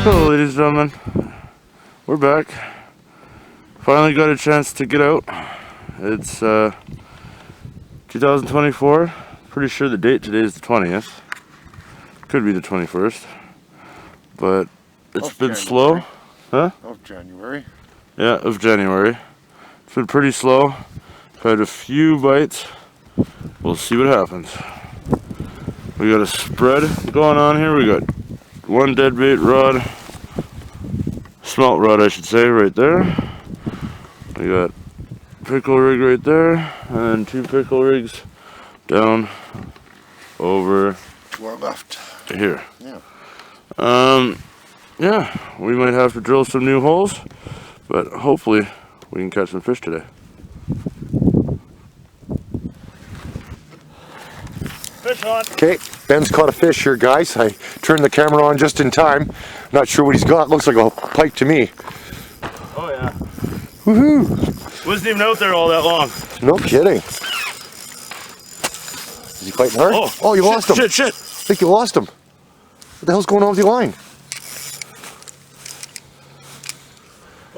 Hello ladies and gentlemen, we're back. Finally got a chance to get out. It's 2024, pretty sure the date today is the 20th. Could be the 21st, but it's been slow. Huh? Of January. Yeah, of January. It's been pretty slow. Had a few bites. We'll see what happens. We got a spread going on here. We got one deadbait rod, smelt rod I should say, right there. We got pickle rig right there, and two pickle rigs down over To our left. here. Yeah. Yeah, we might have to drill some new holes, but hopefully we can catch some fish today. Fish on. Okay, Ben's caught a fish here, guys. I turned the camera on just in time. Not sure what he's got. Looks like a pike to me. Oh yeah. Woohoo! Wasn't even out there all that long. No kidding. Is he fighting hard? Oh, you lost him. Shit. I think you lost him. What the hell's going on with the line?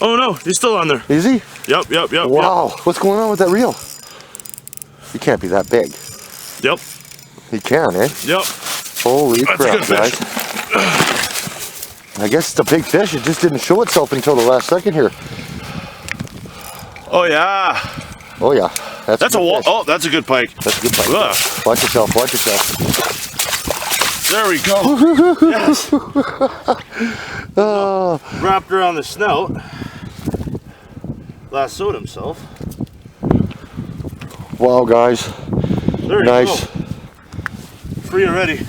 Oh no, he's still on there. Is he? Yep. Wow. What's going on with that reel? He can't be that big. Yep. He can, eh? Yep. Holy That's crap, a good guys. I guess it's a big fish. It just didn't show itself until the last second here. Oh yeah. Oh yeah. That's a fish. fish. Oh, that's a good pike. That's a good pike. Ugh. Watch yourself, watch yourself. There we go. Yes. Wrapped around the snout. Lassoed himself. Wow, guys. There you Nice. go. Free already.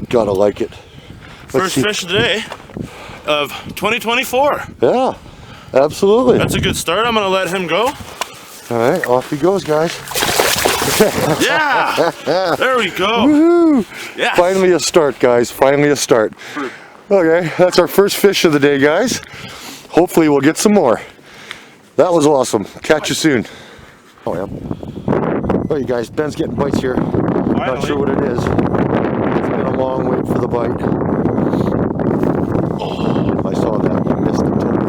Gotta like it. First fish of the day of 2024. Yeah, absolutely. That's a good start. I'm gonna let him go. All right, off he goes, guys. Yeah. There we go. Woohoo! Yeah. Finally a start, guys. Finally a start. Okay, that's our first fish of the day, guys. Hopefully we'll get some more. That was awesome. Catch you soon. Oh yeah. Oh, you guys, Ben's getting bites here. Not sure what it is. It's been a long wait for the bite. Oh, I saw that. You missed it totally.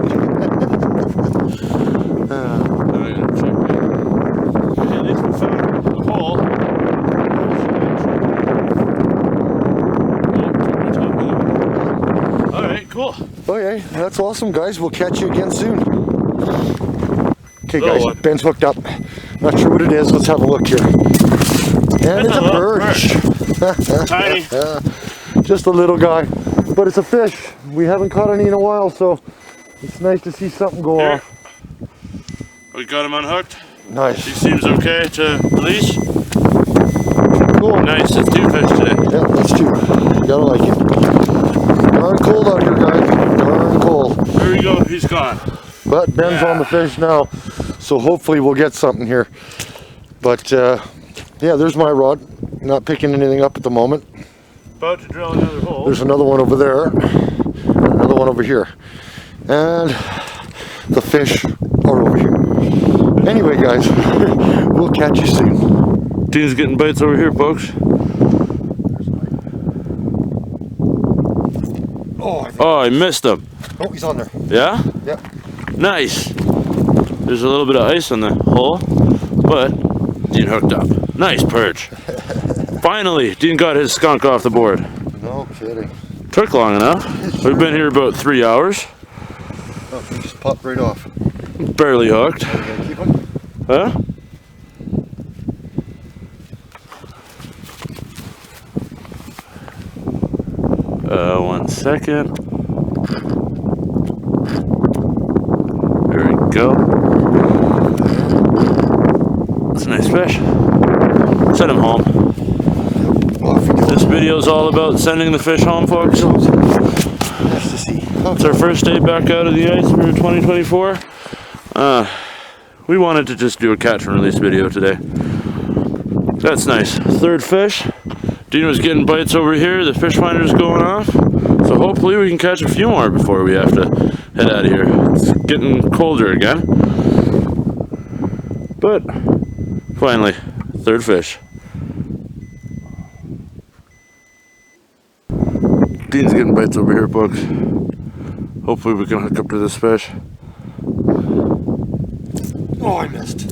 At least we found the hole. Alright, cool. Okay, that's awesome, guys. We'll catch you again soon. Okay, guys, Ben's hooked up. Not sure what it is. Let's have a look here. And it's a perch. Tiny. Just a little guy. But it's a fish. We haven't caught any in a while, so it's nice to see something go Here. off. We got him unhooked. Nice. He seems okay to release. Cool. Nice, it's two fish today. Yeah, that's two. You gotta like it. Darn cold out here, guys. Darn cold. There we go, he's gone. But Ben's on the fish now, so hopefully we'll get something here. But yeah, there's my rod. Not picking anything up at the moment. About to drill another hole. There's another one over there. Another one over here. And the fish are over here. Anyway, guys, we'll catch you soon. Dean's getting bites over here, folks. Oh, I missed him. Oh, he's on there. Yeah? Yep. Nice. There's a little bit of ice on the hole, but Dean hooked up. Nice perch. Finally, Dean got his skunk off the board. No kidding. Took long enough. We've been here about 3 hours. Oh, he just popped right off. Barely hooked. Are you gonna keep him? Huh? One second. There we go. That's a nice fish. Send him home. This video is all about sending the fish home, folks. Nice to see. It's our first day back out of the ice for 2024. We wanted to just do a catch and release video today. That's nice. Third fish. Dean was getting bites over here. The fish finder's going off. So hopefully we can catch a few more before we have to head out of here. It's getting colder again. But finally, third fish. Dean's getting bites over here, folks. Hopefully we can hook up to this fish. Oh, I missed.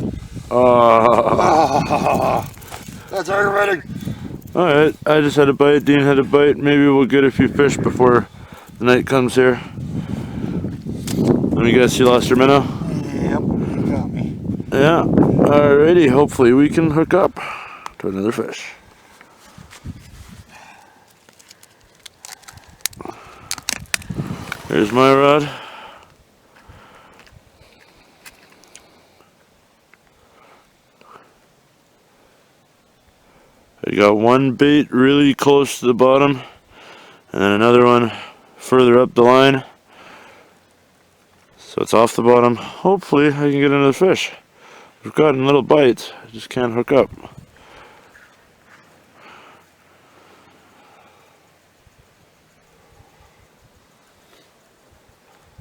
That's aggravating. Alright, I just had a bite, Dean had a bite. Maybe we'll get a few fish before the night comes here. Let me guess, you lost your minnow? Yep, you got me. Yeah, alrighty, hopefully we can hook up to another fish. Here's my rod. I got one bait really close to the bottom, and then another one further up the line. So it's off the bottom. Hopefully I can get another fish. We've gotten little bites, I just can't hook up.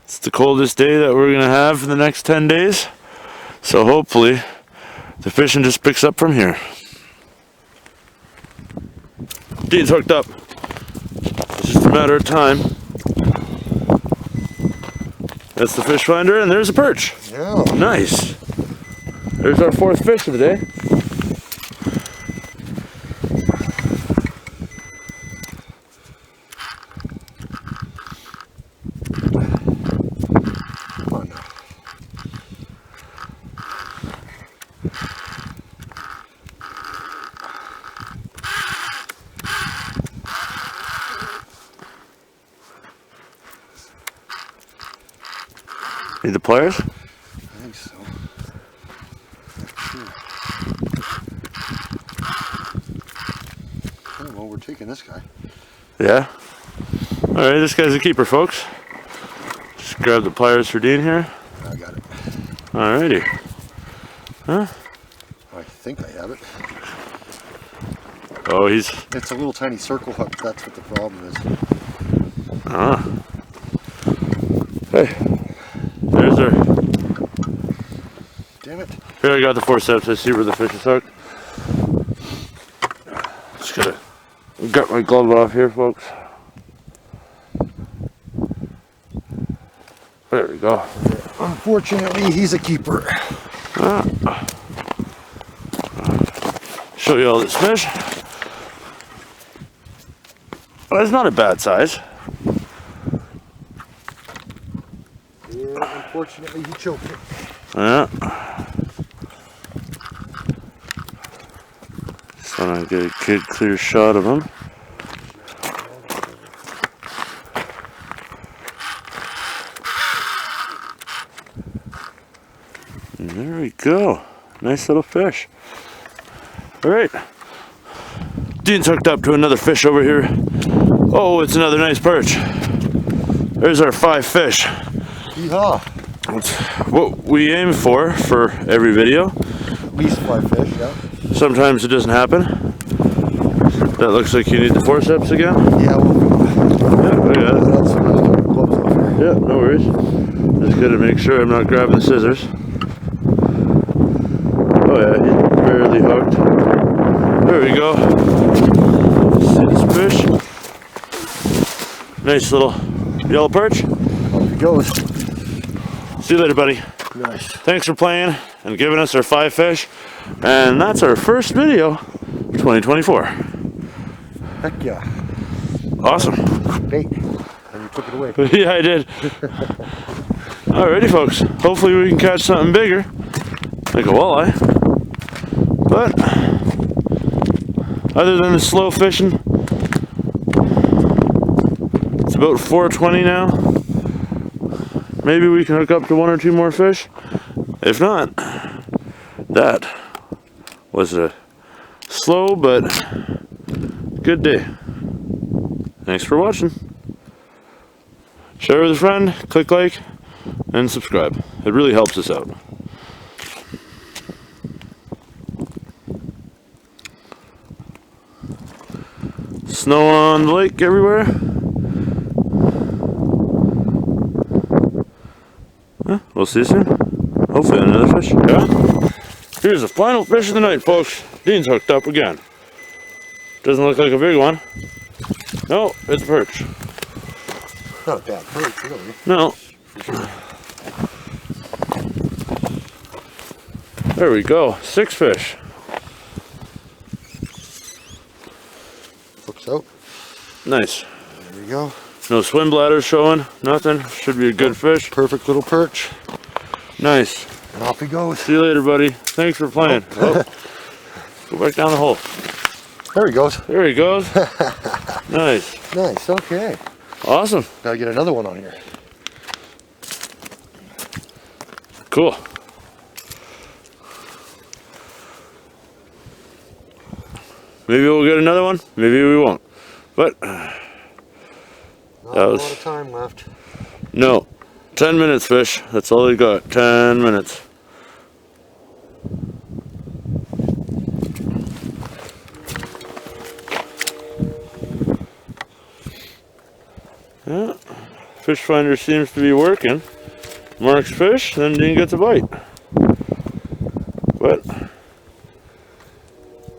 It's the coldest day that we're gonna have for the next 10 days. So hopefully the fishing just picks up from here. Dean's hooked up. It's just a matter of time. That's the fish finder, and there's a perch. Yeah. Nice. There's our fourth fish of the day. Come on now. Need the pliers? I think so. Sure. Oh, well, we're taking this guy. Yeah. Alright, this guy's a keeper, folks. Just grab the pliers for Dean here. I got it. Alrighty. Huh? I think I have it. Oh, he's... It's a little tiny circle hook. That's what the problem is. Ah. Hey. There's our... Damn it. Here, I got the forceps. I see where the fish is hooked. Just gotta get my glove off here, folks. There we go. Unfortunately, he's a keeper. Show you all this fish. Well, it's not a bad size. Yeah, unfortunately, he choked it. Yeah. Just want to get a good clear shot of him. And there we go. Nice little fish. Alright. Dean's hooked up to another fish over here. Oh, it's another nice perch. There's our 5 fish. Yeehaw. That's what we aim for every video. At least 5 fish, yeah. Sometimes it doesn't happen. That looks like you need the forceps again. Yeah, well, Yeah, I got it. that's gloves off here. Yeah, no worries. Just gotta make sure I'm not grabbing the scissors. Oh yeah, he's barely hooked. There we go. See this fish? Nice little yellow perch. Off he goes. See you later, buddy. Nice. Thanks for playing and giving us our 5 fish. And that's our first video of 2024. Heck yeah. Awesome. Bait. And you took it away. Yeah, I did. Alrighty, folks. Hopefully we can catch something bigger, like a walleye. But other than the slow fishing, it's about 4:20 now. Maybe we can hook up to 1 or 2 more fish. If not, that was a slow but good day. Thanks for watching. Share with a friend, click like, and subscribe. It really helps us out. Snow on the lake everywhere. We'll see you soon. Hopefully on another fish. Yeah. Here's the final fish of the night, folks. Dean's hooked up again. Doesn't look like a big one. No, it's a perch. Not a bad perch, really. No. There we go. 6 fish. Hooks out. Nice. There we go. No swim bladders showing. Nothing. Should be a good fish. Perfect little perch. Nice. And off he goes. See you later, buddy. Thanks for playing. Oh. Go back down the hole. There he goes. There he goes. Nice. Nice, okay. Awesome. Gotta get another one on here. Cool. Maybe we'll get another one. Maybe we won't. But Not that a was lot of time left. no. 10 minutes, fish. That's all we got. 10 minutes. Yeah. Fish finder seems to be working. Marks fish, then Dean gets a bite. But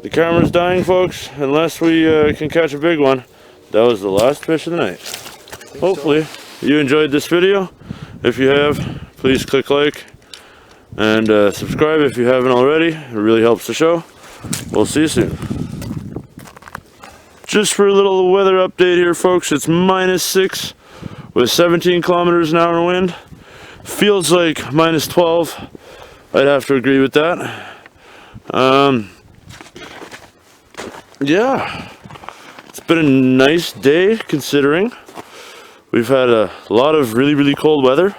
the camera's dying, folks. Unless we can catch a big one. That was the last fish of the night. Hopefully you enjoyed this video. If you have, please click like and subscribe if you haven't already. It really helps the show. We'll see you soon. Just for a little weather update here, folks, it's -6 with 17 kilometers an hour wind. Feels like -12. I'd have to agree with that. Yeah, it's been a nice day considering. We've had a lot of really cold weather.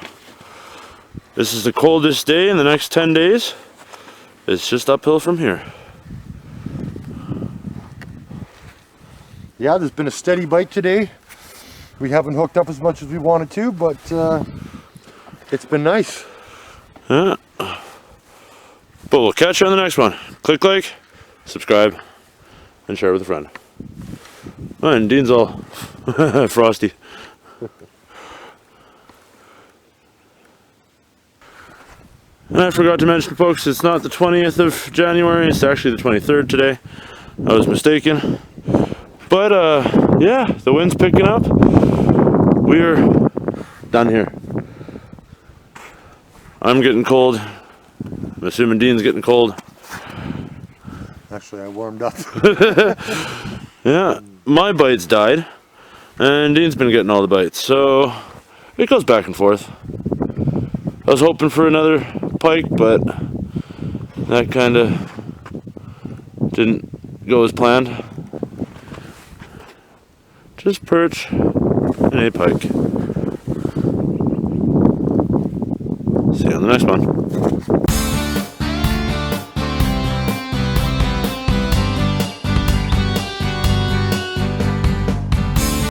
This is the coldest day in the next 10 days. It's just uphill from here. Yeah, there's been a steady bite today. We haven't hooked up as much as we wanted to, but it's been nice. Yeah. But we'll catch you on the next one. Click like, subscribe, and share with a friend. Oh, and Dean's all frosty. And I forgot to mention, folks, it's not the 20th of January, it's actually the 23rd today. I was mistaken. But, yeah, the wind's picking up. We're done here. I'm getting cold. I'm assuming Dean's getting cold. Actually, I warmed up. Yeah, my bites died, and Dean's been getting all the bites, so it goes back and forth. I was hoping for another pike, but that kind of didn't go as planned. Just perch and a pike. See you on the next one.